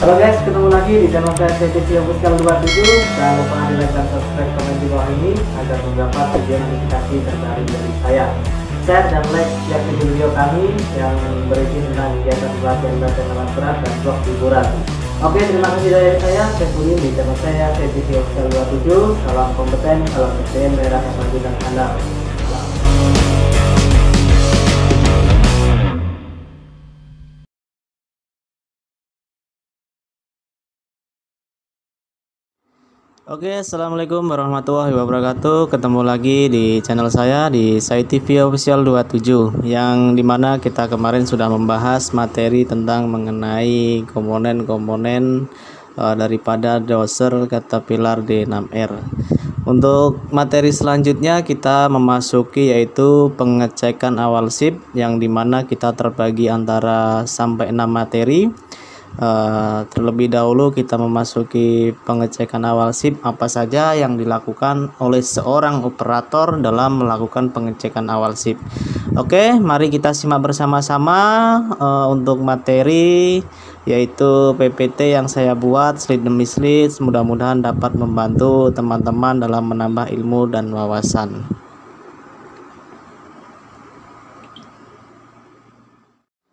Halo guys, ketemu lagi di channel saya CTV Official 27. Jangan lupa di like dan subscribe, komen di bawah ini agar mendapat video notifikasi terbaru dari saya. Share dan like setiap video kami yang berisi tentang kegiatan pelatihan alat berat dan vlog hiburan. Oke, terima kasih dari saya Budi di channel saya CTV Official 27. Salam kompeten, salam SDM daerah yang maju dan handal. Oke, assalamualaikum warahmatullahi wabarakatuh. Ketemu lagi di channel saya di CTV Official 27, yang dimana kita kemarin sudah membahas materi tentang mengenai komponen-komponen daripada doser Caterpillar D6R. Untuk materi selanjutnya kita memasuki yaitu pengecekan awal SIP, yang dimana kita terbagi antara sampai 6 materi. Terlebih dahulu kita memasuki pengecekan awal SIP, apa saja yang dilakukan oleh seorang operator dalam melakukan pengecekan awal SIP. Oke, mari kita simak bersama-sama untuk materi yaitu PPT yang saya buat slide demi slide. Mudah-mudahan dapat membantu teman-teman dalam menambah ilmu dan wawasan.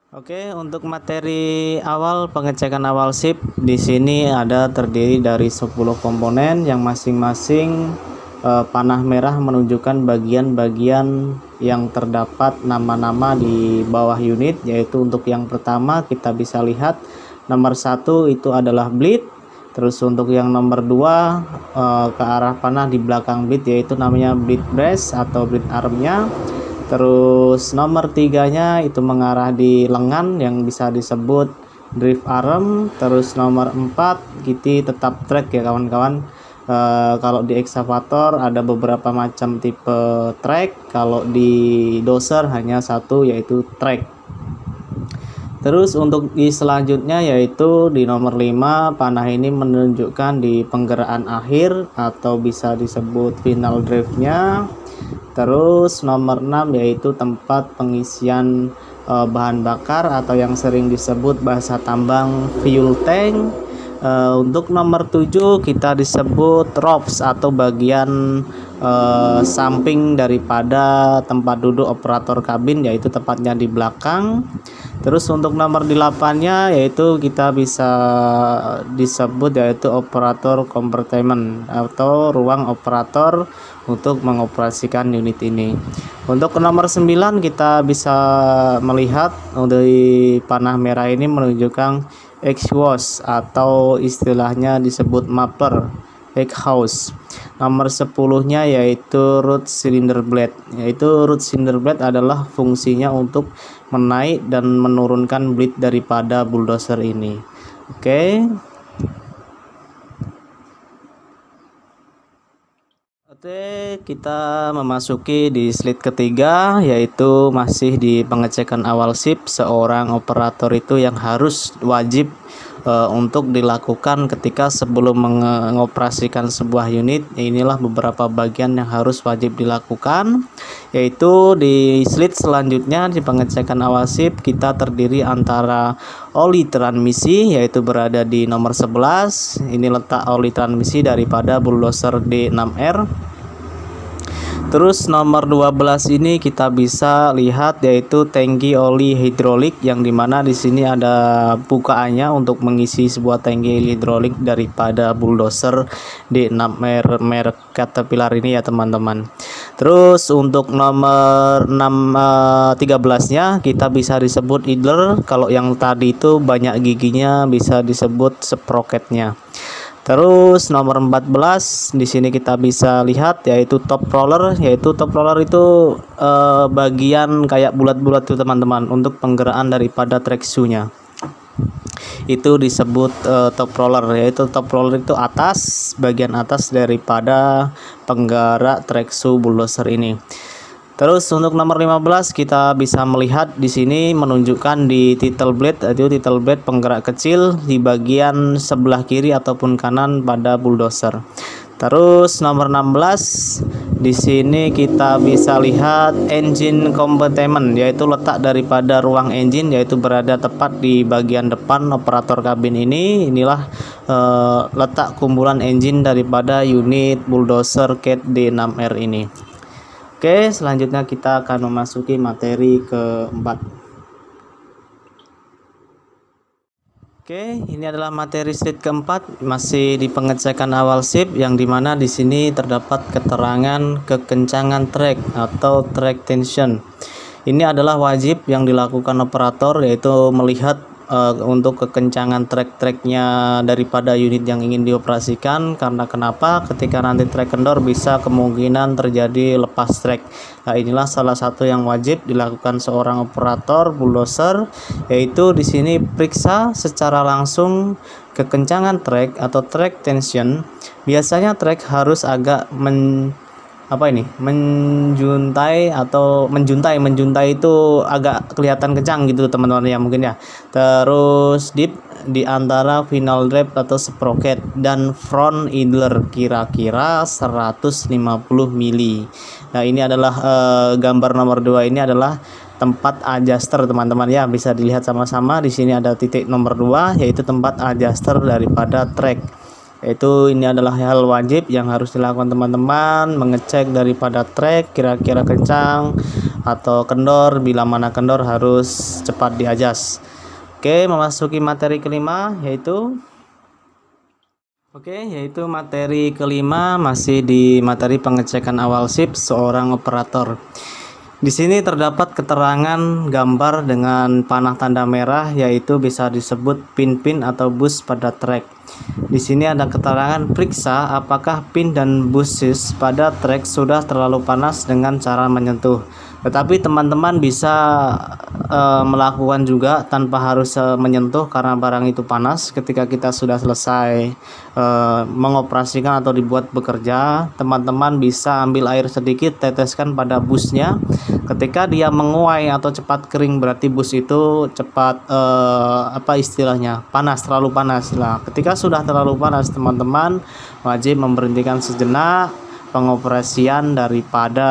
Oke, untuk materi awal pengecekan awal SIP di sini ada terdiri dari 10 komponen yang masing-masing panah merah menunjukkan bagian-bagian yang terdapat nama-nama di bawah unit, yaitu untuk yang pertama kita bisa lihat nomor 1 itu adalah bleed. Terus untuk yang nomor 2 ke arah panah di belakang bleed yaitu namanya bleed brace atau bleed armnya. Terus nomor 3-nya itu mengarah di lengan yang bisa disebut drift arm. Terus nomor 4 kita tetap track ya kawan-kawan. Kalau di ekskavator ada beberapa macam tipe track, kalau di doser hanya satu yaitu track. Terus untuk di selanjutnya yaitu di nomor 5, panah ini menunjukkan di penggerakkan akhir atau bisa disebut final drive-nya. Terus nomor 6 yaitu tempat pengisian bahan bakar atau yang sering disebut bahasa tambang fuel tank. Untuk nomor 7 kita disebut ropes atau bagian samping daripada tempat duduk operator kabin, yaitu tepatnya di belakang. Terus untuk nomor 8-nya yaitu kita bisa disebut yaitu operator compartment atau ruang operator untuk mengoperasikan unit ini. Untuk nomor 9 kita bisa melihat dari panah merah ini menunjukkan exhaust atau istilahnya disebut mapper exhaust. Nomor 10-nya yaitu root cylinder blade, yaitu root cylinder blade adalah fungsinya untuk menaik dan menurunkan blade daripada bulldozer ini. Oke. Oke, kita memasuki di slide ketiga yaitu masih di pengecekan awal SIP. Seorang operator itu yang harus wajib untuk dilakukan ketika sebelum mengoperasikan sebuah unit. Inilah beberapa bagian yang harus wajib dilakukan, yaitu di slide selanjutnya di pengecekan awal SIP kita terdiri antara oli transmisi yaitu berada di nomor 11. Ini letak oli transmisi daripada bulldozer D6R. Terus nomor 12 ini kita bisa lihat yaitu tangki oli hidrolik, yang dimana di sini ada bukaannya untuk mengisi sebuah tangki hidrolik daripada bulldozer D6R merek Caterpillar ini ya teman-teman. Terus untuk nomor 13-nya kita bisa disebut idler. Kalau yang tadi itu banyak giginya bisa disebut sprocketnya. Terus nomor 14 di sini kita bisa lihat yaitu top roller, yaitu top roller itu bagian kayak bulat-bulat itu teman-teman untuk penggerakkan daripada track shoe-nya. Itu disebut top roller, yaitu top roller itu atas, bagian atas daripada penggerak track shoe bulldozer ini. Terus untuk nomor 15 kita bisa melihat di sini menunjukkan di tittle blade, yaitu tittle blade penggerak kecil di bagian sebelah kiri ataupun kanan pada bulldozer. Terus nomor 16, di sini kita bisa lihat engine compartment, yaitu letak daripada ruang engine, yaitu berada tepat di bagian depan operator kabin ini. Inilah letak kumpulan engine daripada unit bulldozer Cat D6R ini. Oke, selanjutnya kita akan memasuki materi keempat. Oke, ini adalah materi sheet keempat, masih di pengecekan awal ship, yang dimana di sini terdapat keterangan kekencangan trek atau track tension. Ini adalah wajib yang dilakukan operator, yaitu melihat untuk kekencangan trek-treknya daripada unit yang ingin dioperasikan. Karena kenapa? Ketika nanti trek kendor bisa kemungkinan terjadi lepas trek. Nah, inilah salah satu yang wajib dilakukan seorang operator bulldozer, yaitu di sini periksa secara langsung kekencangan trek atau track tension. Biasanya trek harus agak menjuntai atau menjuntai itu agak kelihatan kencang gitu teman-teman ya mungkin ya. Terus deep di antara final drive atau sprocket dan front idler kira-kira 150 mili. Nah, ini adalah gambar nomor 2, ini adalah tempat adjuster teman-teman ya, bisa dilihat sama-sama. Di sini ada titik nomor 2, yaitu tempat adjuster daripada track. Itu ini adalah hal wajib yang harus dilakukan teman-teman, mengecek daripada trek kira-kira kencang atau kendor. Bila mana kendor harus cepat diadjust. Oke, memasuki materi kelima, yaitu materi kelima, masih di materi pengecekan awal ship seorang operator. Di sini terdapat keterangan gambar dengan panah tanda merah, yaitu bisa disebut pin-pin atau bus pada trek. Di sini ada keterangan periksa apakah pin dan busis pada trek sudah terlalu panas dengan cara menyentuh. Tetapi teman-teman bisa melakukan juga tanpa harus menyentuh karena barang itu panas. Ketika kita sudah selesai mengoperasikan atau dibuat bekerja, teman-teman bisa ambil air sedikit, teteskan pada busnya. Ketika dia menguai atau cepat kering, berarti bus itu cepat panas, terlalu panas. Nah, ketika sudah terlalu panas, teman-teman wajib memberhentikan sejenak pengoperasian daripada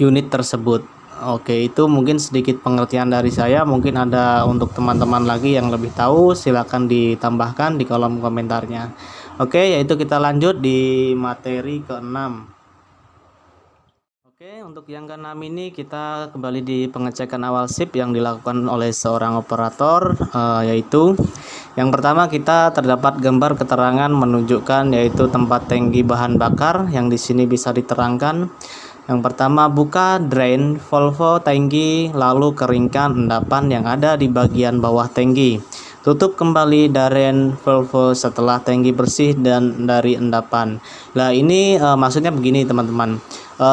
unit tersebut. Oke, itu mungkin sedikit pengertian dari saya. Mungkin ada untuk teman-teman lagi yang lebih tahu, silakan ditambahkan di kolom komentarnya. Oke, yaitu kita lanjut di materi ke-6. Oke, untuk yang ke-6 ini kita kembali di pengecekan awal ship yang dilakukan oleh seorang operator, yaitu yang pertama kita terdapat gambar keterangan menunjukkan yaitu tempat tangki bahan bakar yang di sini bisa diterangkan. Yang pertama, buka drain valve tangki, lalu keringkan endapan yang ada di bagian bawah tangki. Tutup kembali drain valve setelah tangki bersih dan dari endapan. Nah, ini maksudnya begini teman-teman.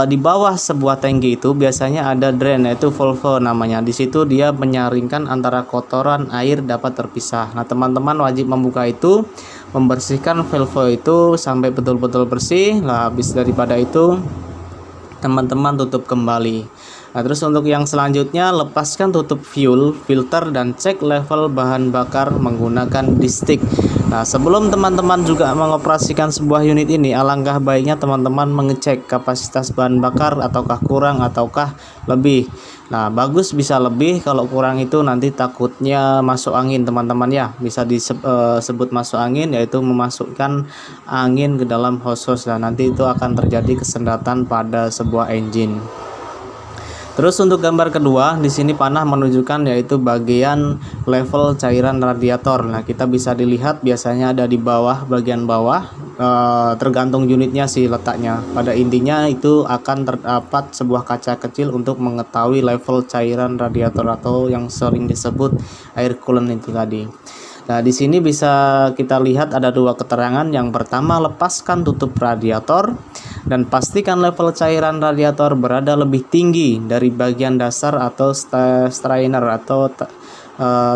Di bawah sebuah tangki itu biasanya ada drain, yaitu valve namanya. Di situ dia menyaringkan antara kotoran air dapat terpisah. Nah, teman-teman wajib membuka itu, membersihkan valve itu sampai betul-betul bersih. Nah, habis daripada itu teman-teman tutup kembali. Nah, terus untuk yang selanjutnya, lepaskan tutup fuel filter dan cek level bahan bakar menggunakan distrik. Nah, sebelum teman-teman juga mengoperasikan sebuah unit ini, alangkah baiknya teman-teman mengecek kapasitas bahan bakar, ataukah kurang ataukah lebih. Nah, bagus bisa lebih, kalau kurang itu nanti takutnya masuk angin teman-teman ya. Bisa disebut masuk angin, yaitu memasukkan angin ke dalam hose-hose. Nah, nanti itu akan terjadi kesendatan pada sebuah engine. Terus untuk gambar kedua, di sini panah menunjukkan yaitu bagian level cairan radiator. Nah, kita bisa dilihat biasanya ada di bawah, bagian bawah, tergantung unitnya sih letaknya. Pada intinya itu akan terdapat sebuah kaca kecil untuk mengetahui level cairan radiator atau yang sering disebut air coolant itu tadi. Nah, di sini bisa kita lihat ada dua keterangan. Yang pertama, lepaskan tutup radiator dan pastikan level cairan radiator berada lebih tinggi dari bagian dasar atau strainer atau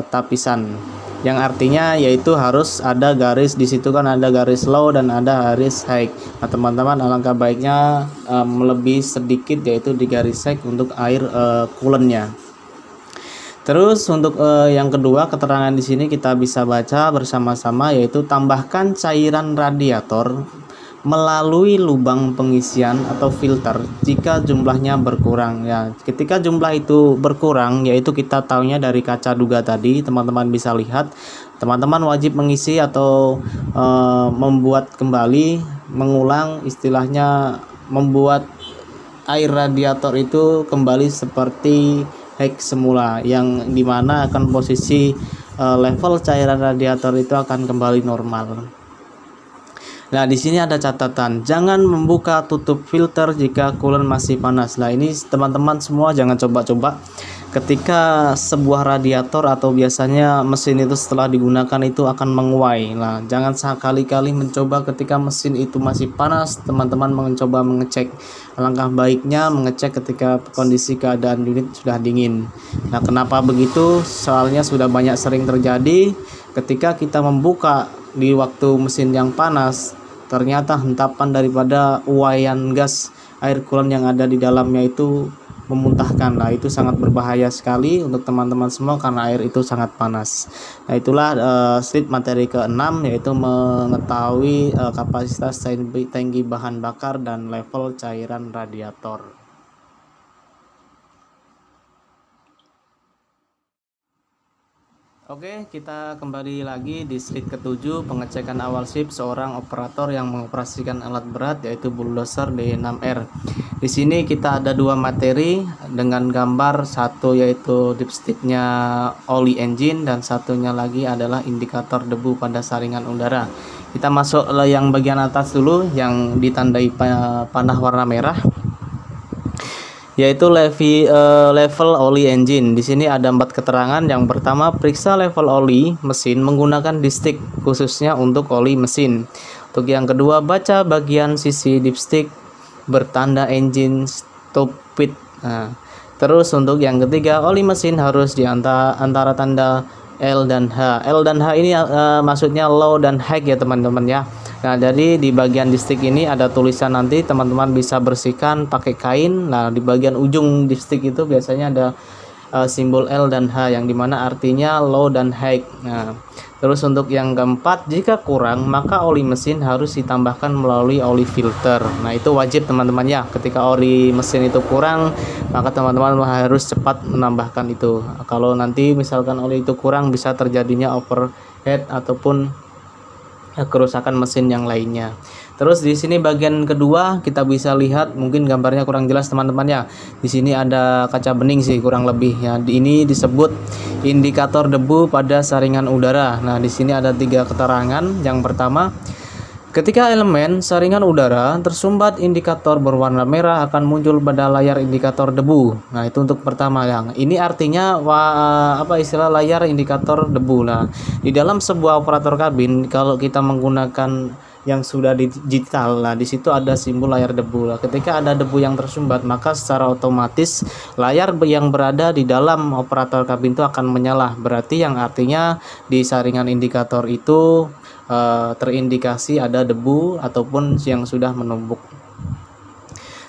tapisan. Yang artinya yaitu harus ada garis di situ, kan ada garis low dan ada garis high. Nah, teman-teman alangkah baiknya lebih sedikit yaitu di garis high untuk air coolantnya. Terus untuk yang kedua, keterangan di sini kita bisa baca bersama-sama, yaitu tambahkan cairan radiator melalui lubang pengisian atau filter jika jumlahnya berkurang. Ya, ketika jumlah itu berkurang, yaitu kita tahunya dari kaca duga tadi, teman-teman bisa lihat, teman-teman wajib mengisi atau membuat kembali, mengulang, istilahnya membuat air radiator itu kembali seperti head semula, yang dimana akan posisi level cairan radiator itu akan kembali normal. Nah, di sini ada catatan, jangan membuka tutup filter jika coolant masih panas. Nah, ini teman-teman semua jangan coba-coba ketika sebuah radiator atau biasanya mesin itu setelah digunakan itu akan menguai. Nah, jangan sekali-kali mencoba ketika mesin itu masih panas, teman-teman mencoba mengecek. Alangkah baiknya mengecek ketika kondisi keadaan unit sudah dingin. Nah, kenapa begitu? Soalnya sudah banyak sering terjadi ketika kita membuka di waktu mesin yang panas, ternyata hentapan daripada uaian gas air coolant yang ada di dalamnya itu memuntahkan. Nah, itu sangat berbahaya sekali untuk teman-teman semua karena air itu sangat panas. Nah, itulah slide materi ke-6, yaitu mengetahui kapasitas tangki bahan bakar dan level cairan radiator. Oke, kita kembali lagi di slide ke-7, pengecekan awal SIP seorang operator yang mengoperasikan alat berat, yaitu bulldozer D6R. Di sini kita ada dua materi dengan gambar, satu yaitu dipsticknya oli engine dan satunya lagi adalah indikator debu pada saringan udara. Kita masuk yang bagian atas dulu yang ditandai panah warna merah, yaitu level oli engine. Di sini ada 4 keterangan. Yang pertama, periksa level oli mesin menggunakan dipstick khususnya untuk oli mesin. Untuk yang kedua, baca bagian sisi dipstick bertanda engine stopid. Nah, terus untuk yang ketiga, oli mesin harus di antara tanda L dan H. L dan H ini maksudnya low dan high ya teman-teman ya. Nah, jadi di bagian dipstick ini ada tulisan, nanti teman-teman bisa bersihkan pakai kain. Nah, di bagian ujung dipstick itu biasanya ada simbol L dan H yang dimana artinya low dan high. Nah, terus untuk yang keempat, jika kurang maka oli mesin harus ditambahkan melalui oli filter. Nah, itu wajib teman-teman ya. Ketika oli mesin itu kurang, maka teman-teman harus cepat menambahkan itu. Kalau nanti misalkan oli itu kurang, bisa terjadinya overheat ataupun kerusakan mesin yang lainnya. Terus di sini bagian kedua kita bisa lihat, mungkin gambarnya kurang jelas teman-teman ya. Di sini ada kaca bening sih kurang lebih ya. Ini disebut indikator debu pada saringan udara. Nah, di sini ada 3 keterangan. Yang pertama, ketika elemen saringan udara tersumbat, indikator berwarna merah akan muncul pada layar indikator debu. Nah, itu untuk pertama yang ini artinya istilah layar indikator debu. Nah, di dalam sebuah operator kabin kalau kita menggunakan yang sudah digital, nah di situ ada simbol layar debu. Nah, ketika ada debu yang tersumbat, maka secara otomatis layar yang berada di dalam operator kabin itu akan menyala. Berarti yang artinya di saringan indikator itu terindikasi ada debu ataupun yang sudah menumpuk.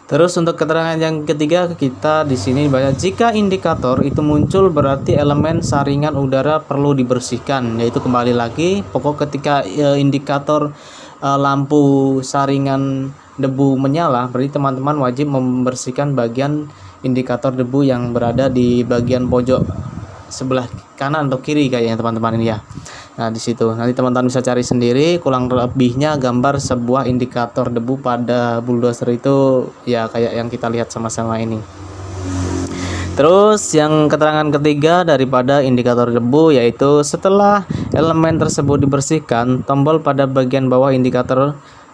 Terus untuk keterangan yang ketiga, kita di sini baca, jika indikator itu muncul berarti elemen saringan udara perlu dibersihkan. Yaitu kembali lagi, pokok ketika indikator lampu saringan debu menyala, berarti teman-teman wajib membersihkan bagian indikator debu yang berada di bagian pojok sebelah kanan atau kiri kayaknya teman-teman ini ya. Nah, di situ nanti teman-teman bisa cari sendiri kurang lebihnya gambar sebuah indikator debu pada bulldozer itu ya, kayak yang kita lihat sama-sama ini. Terus yang keterangan ketiga daripada indikator debu, yaitu setelah elemen tersebut dibersihkan, tombol pada bagian bawah indikator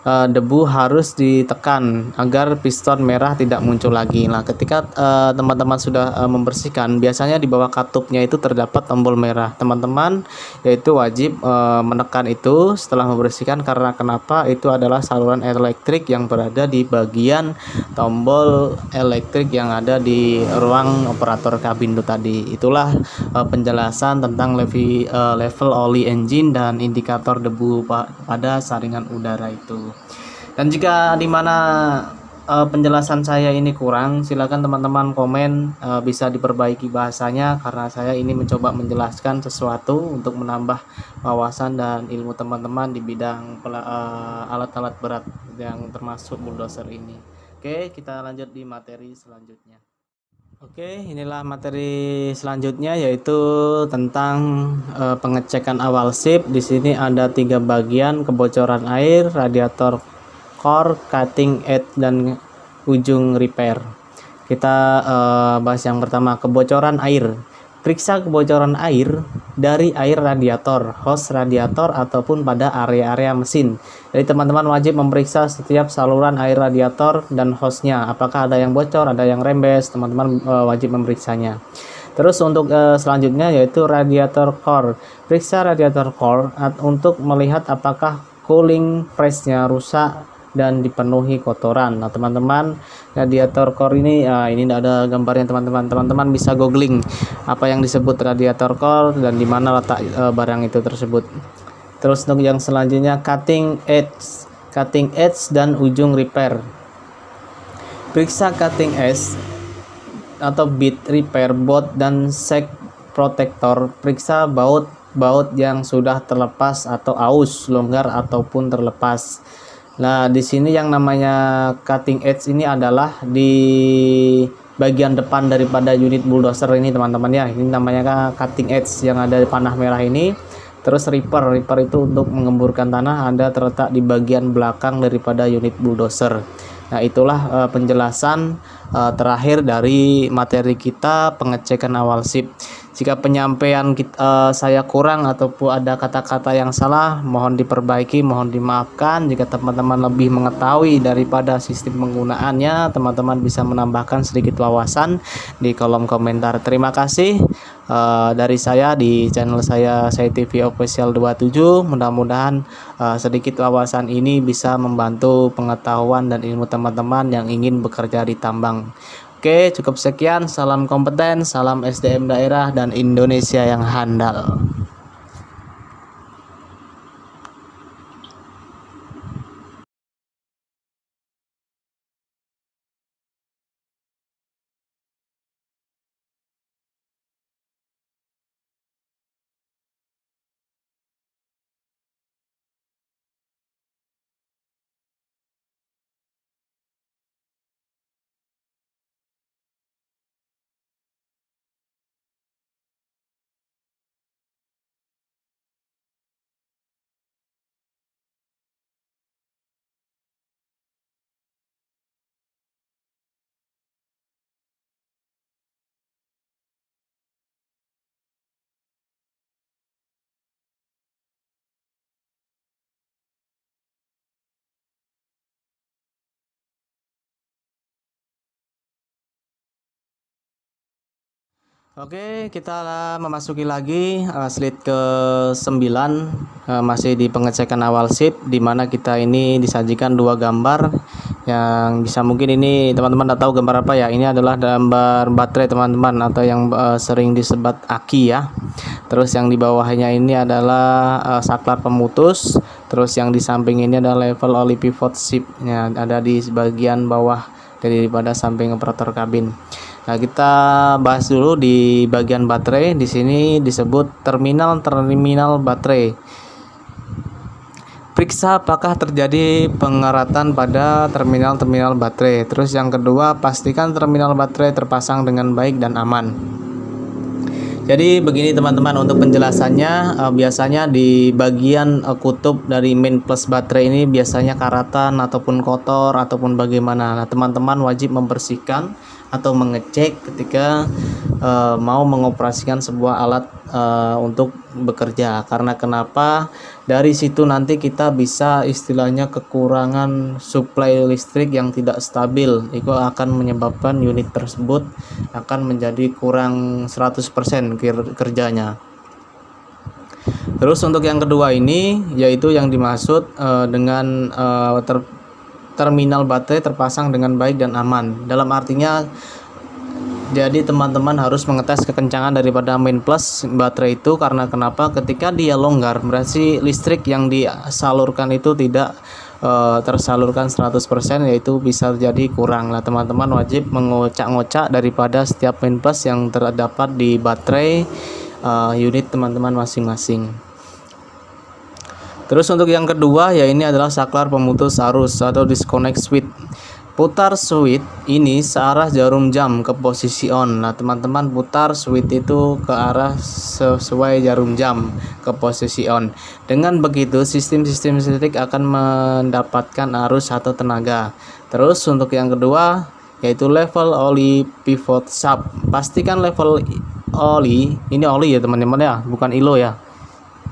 debu harus ditekan agar piston merah tidak muncul lagi. Nah, ketika teman-teman sudah membersihkan, biasanya di bawah katupnya itu terdapat tombol merah. Teman-teman yaitu wajib menekan itu setelah membersihkan, karena kenapa? Itu adalah saluran elektrik yang berada di bagian tombol elektrik yang ada di ruang operator kabin itu tadi. Itulah penjelasan tentang level oli engine dan indikator debu pada saringan udara itu. Dan jika dimana penjelasan saya ini kurang, silakan teman-teman komen, bisa diperbaiki bahasanya, karena saya ini mencoba menjelaskan sesuatu untuk menambah wawasan dan ilmu teman-teman di bidang alat-alat berat yang termasuk bulldozer ini. Oke, kita lanjut di materi selanjutnya. Oke, inilah materi selanjutnya, yaitu tentang pengecekan awal SIP. Di sini ada 3 bagian: kebocoran air, radiator core, cutting edge, dan ujung repair. Kita bahas yang pertama, kebocoran air. Periksa kebocoran air dari air radiator, hose radiator, ataupun pada area-area mesin. Jadi teman-teman wajib memeriksa setiap saluran air radiator dan hose-nya. Apakah ada yang bocor, ada yang rembes, teman-teman wajib memeriksanya. Terus untuk selanjutnya yaitu radiator core. Periksa radiator core untuk melihat apakah cooling press-nya rusak dan dipenuhi kotoran. Nah teman-teman, radiator core ini tidak ada gambarnya teman-teman. Teman-teman bisa googling apa yang disebut radiator core dan di mana letak barang itu tersebut. Terus untuk yang selanjutnya, cutting edge dan ujung repair. Periksa cutting edge atau bit repair baut dan shock protector. Periksa baut yang sudah terlepas atau aus, longgar ataupun terlepas. Nah, di sini yang namanya cutting edge ini adalah di bagian depan daripada unit bulldozer ini teman-teman ya. Ini namanya cutting edge yang ada di panah merah ini. Terus reaper itu untuk mengemburkan tanah, ada terletak di bagian belakang daripada unit bulldozer. Nah, itulah penjelasan terakhir dari materi kita, pengecekan awal SIP. Jika penyampaian saya kurang ataupun ada kata-kata yang salah, mohon diperbaiki, mohon dimaafkan. Jika teman-teman lebih mengetahui daripada sistem penggunaannya, teman-teman bisa menambahkan sedikit wawasan di kolom komentar. Terima kasih dari saya di channel saya TV Official 27. Mudah-mudahan sedikit wawasan ini bisa membantu pengetahuan dan ilmu teman-teman yang ingin bekerja di tambang. Oke, cukup sekian. Salam kompeten, salam SDM daerah, dan Indonesia yang handal. Oke, kita memasuki lagi slide ke-9, masih di pengecekan awal SIP, di mana kita ini disajikan 2 gambar yang bisa mungkin ini teman-teman tidak tahu gambar apa ya. Ini adalah gambar baterai teman-teman, atau yang sering disebat aki ya. Terus yang di bawahnya ini adalah saklar pemutus. Terus yang di samping ini adalah level oli pivot SIP-nya, ada di bagian bawah daripada samping operator kabin. Nah, kita bahas dulu di bagian baterai. Di sini disebut terminal baterai. Periksa apakah terjadi pengeratan pada terminal baterai. Terus yang kedua, pastikan terminal baterai terpasang dengan baik dan aman. Jadi begini teman-teman, untuk penjelasannya, biasanya di bagian kutub dari main plus baterai ini biasanya karatan ataupun kotor ataupun bagaimana. Nah, teman-teman wajib membersihkan atau mengecek ketika mau mengoperasikan sebuah alat untuk bekerja. Karena kenapa? Dari situ nanti kita bisa istilahnya kekurangan suplai listrik yang tidak stabil. Itu akan menyebabkan unit tersebut akan menjadi kurang 100% kerjanya. Terus untuk yang kedua ini, yaitu yang dimaksud dengan terminal baterai terpasang dengan baik dan aman. Dalam artinya, jadi teman-teman harus mengetes kekencangan daripada main plus baterai itu. Karena kenapa? Ketika dia longgar, berarti listrik yang disalurkan itu tidak tersalurkan 100%, yaitu bisa jadi kurang. Nah, teman-teman wajib mengocak-ngocak daripada setiap min plus yang terdapat di baterai unit teman-teman masing-masing. Terus untuk yang kedua ya ini adalah saklar pemutus arus atau disconnect switch. Putar switch ini searah jarum jam ke posisi on. Nah, teman-teman putar switch itu ke arah sesuai jarum jam ke posisi on. Dengan begitu sistem-sistem listrik akan mendapatkan arus atau tenaga. Terus untuk yang kedua yaitu level oli pivot sub. Pastikan level oli, ini oli ya teman-teman ya, bukan ilo ya.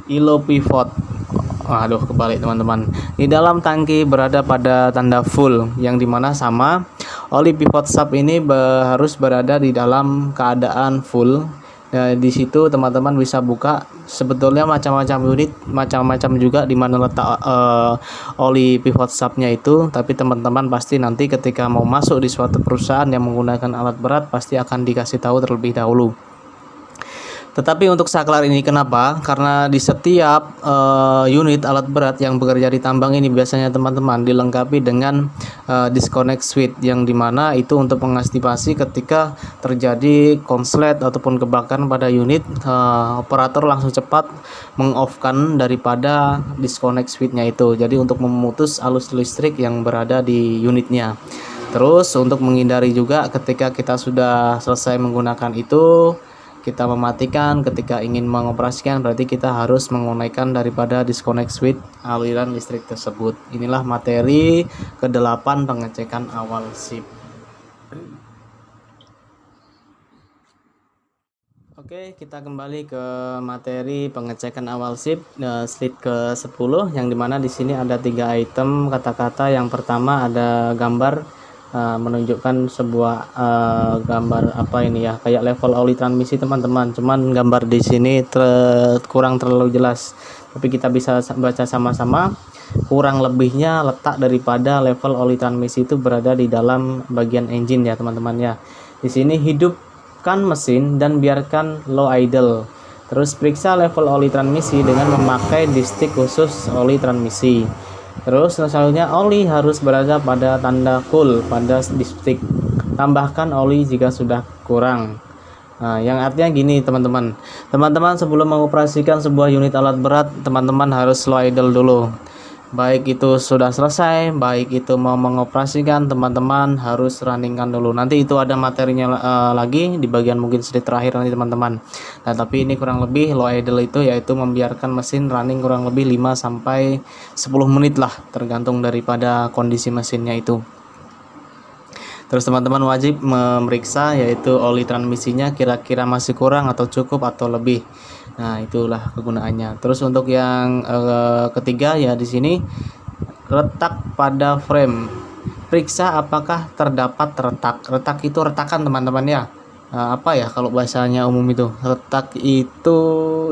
Ilo pivot. Aduh, kebalik teman-teman. Di dalam tangki berada pada tanda full, yang dimana sama oli pivot sub ini harus berada di dalam keadaan full. Nah, di situ teman-teman bisa buka sebetulnya macam-macam unit, macam-macam juga di mana letak oli pivot subnya itu. Tapi teman-teman pasti nanti ketika mau masuk di suatu perusahaan yang menggunakan alat berat pasti akan dikasih tahu terlebih dahulu. Tetapi untuk saklar ini kenapa? Karena di setiap unit alat berat yang bekerja di tambang ini biasanya teman-teman dilengkapi dengan disconnect switch, yang dimana itu untuk mengantisipasi ketika terjadi konslet ataupun kebakaran pada unit, operator langsung cepat mengoffkan daripada disconnect switchnya itu. Jadi untuk memutus arus listrik yang berada di unitnya. Terus untuk menghindari juga ketika kita sudah selesai menggunakan itu, kita mematikan. Ketika ingin mengoperasikan berarti kita harus menggunakan daripada disconnect switch aliran listrik tersebut. Inilah materi ke-8 pengecekan awal SIP. Oke, kita kembali ke materi pengecekan awal SIP slide ke-10, yang dimana di sini ada 3 item kata-kata. Yang pertama ada gambar menunjukkan sebuah gambar apa ini ya, kayak level oli transmisi teman-teman, cuman gambar di sini kurang terlalu jelas, tapi kita bisa baca sama-sama. Kurang lebihnya letak daripada level oli transmisi itu berada di dalam bagian engine ya teman-teman ya. Di sini hidupkan mesin dan biarkan low idle. Terus periksa level oli transmisi dengan memakai distrik khusus oli transmisi. Terus selanjutnya oli harus berada pada tanda full pada distrik. Tambahkan oli jika sudah kurang. Nah, yang artinya gini teman-teman. Teman-teman sebelum mengoperasikan sebuah unit alat berat, teman-teman harus slow idle dulu. Baik itu sudah selesai, baik itu mau mengoperasikan, teman-teman harus runningkan dulu. Nanti itu ada materinya lagi di bagian mungkin slide terakhir nanti teman-teman. Nah, tapi ini kurang lebih low idle itu yaitu membiarkan mesin running kurang lebih 5 sampai 10 menit lah, tergantung daripada kondisi mesinnya itu. Terus teman-teman wajib memeriksa yaitu oli transmisinya kira-kira masih kurang atau cukup atau lebih. Nah, itulah kegunaannya. Terus untuk yang ketiga ya di sini retak pada frame. Periksa apakah terdapat retak. Retak itu retakan teman-teman ya. Apa ya kalau bahasanya umum itu? Retak itu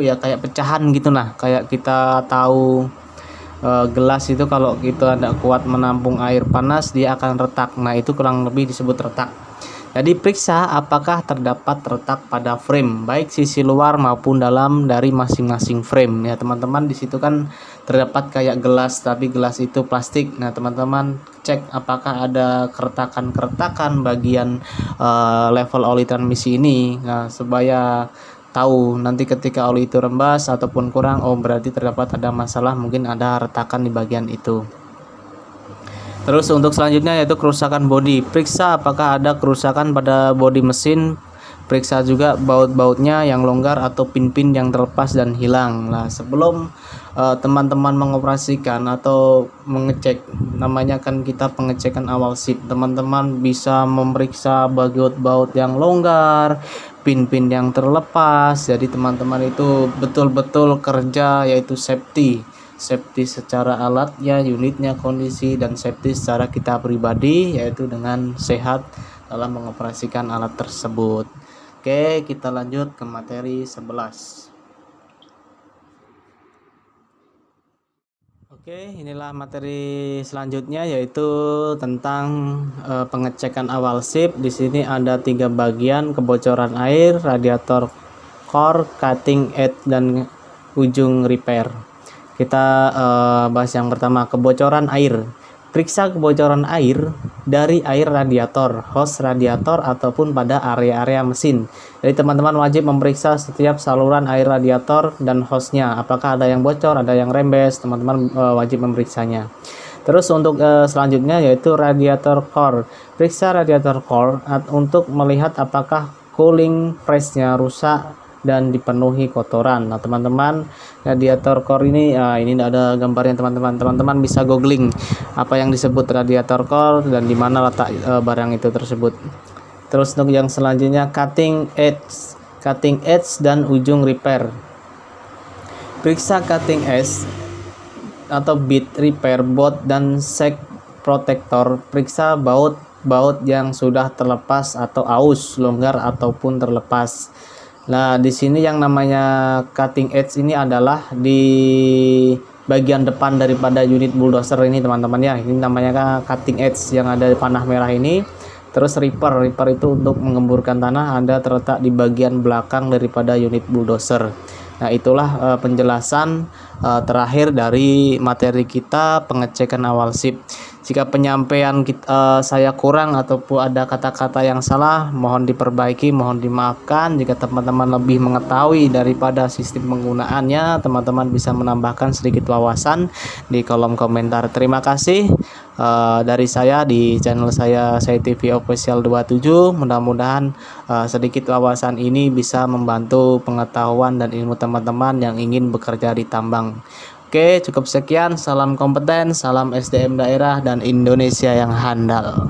ya kayak pecahan gitu nah. Kayak kita tahu gelas itu kalau kita tidak kuat menampung air panas dia akan retak. Nah, itu kurang lebih disebut retak. Jadi periksa apakah terdapat retak pada frame, baik sisi luar maupun dalam dari masing-masing frame ya teman-teman. Di situ kan terdapat kayak gelas, tapi gelas itu plastik. Nah, teman-teman cek apakah ada keretakan-keretakan bagian level oli transmisi ini. Nah, supaya tahu nanti ketika oli itu rembas ataupun kurang, oh berarti terdapat ada masalah, mungkin ada retakan di bagian itu. Terus untuk selanjutnya yaitu kerusakan bodi. Periksa apakah ada kerusakan pada bodi mesin. Periksa juga baut-bautnya yang longgar atau pin-pin yang terlepas dan hilang. Nah, sebelum teman-teman mengoperasikan atau mengecek, namanya kan kita pengecekan awal SIP. Teman-teman bisa memeriksa baut-baut yang longgar, pin-pin yang terlepas. Jadi teman-teman itu betul-betul kerja yaitu safety secara alatnya, unitnya, kondisi, dan safety secara kita pribadi yaitu dengan sehat dalam mengoperasikan alat tersebut. Oke, kita lanjut ke materi 11. Oke, inilah materi selanjutnya yaitu tentang pengecekan awal SIP. Di sini ada 3 bagian: kebocoran air, radiator core, cutting edge, dan ujung repair. Kita bahas yang pertama, kebocoran air. Periksa kebocoran air dari air radiator, hos radiator ataupun pada area-area mesin. Jadi teman-teman wajib memeriksa setiap saluran air radiator dan hosnya. Apakah ada yang bocor, ada yang rembes, teman-teman wajib memeriksanya. Terus untuk selanjutnya yaitu radiator core. Periksa radiator core untuk melihat apakah cooling press-nya rusak dan dipenuhi kotoran. Nah teman-teman, radiator core ini ada gambarnya teman-teman. Teman-teman bisa googling apa yang disebut radiator core dan di mana letak barang itu tersebut. Terus untuk yang selanjutnya, cutting edge dan ujung repair. Periksa cutting edge atau bit repair baut dan shock protector. Periksa baut yang sudah terlepas atau aus, longgar ataupun terlepas. Nah, di sini yang namanya cutting edge ini adalah di bagian depan daripada unit bulldozer ini teman-teman ya. Ini namanya cutting edge yang ada di panah merah ini. Terus reaper itu untuk mengemburkan tanah, ada terletak di bagian belakang daripada unit bulldozer. Nah, itulah penjelasan terakhir dari materi kita pengecekan awal SIP. Jika penyampaian saya kurang ataupun ada kata-kata yang salah, mohon diperbaiki, mohon dimaafkan. Jika teman-teman lebih mengetahui daripada sistem penggunaannya, teman-teman bisa menambahkan sedikit wawasan di kolom komentar. Terima kasih dari saya di channel saya TV Official 27. Mudah-mudahan sedikit wawasan ini bisa membantu pengetahuan dan ilmu teman-teman yang ingin bekerja di tambang. Oke, cukup sekian. Salam kompeten, salam SDM daerah dan Indonesia yang handal.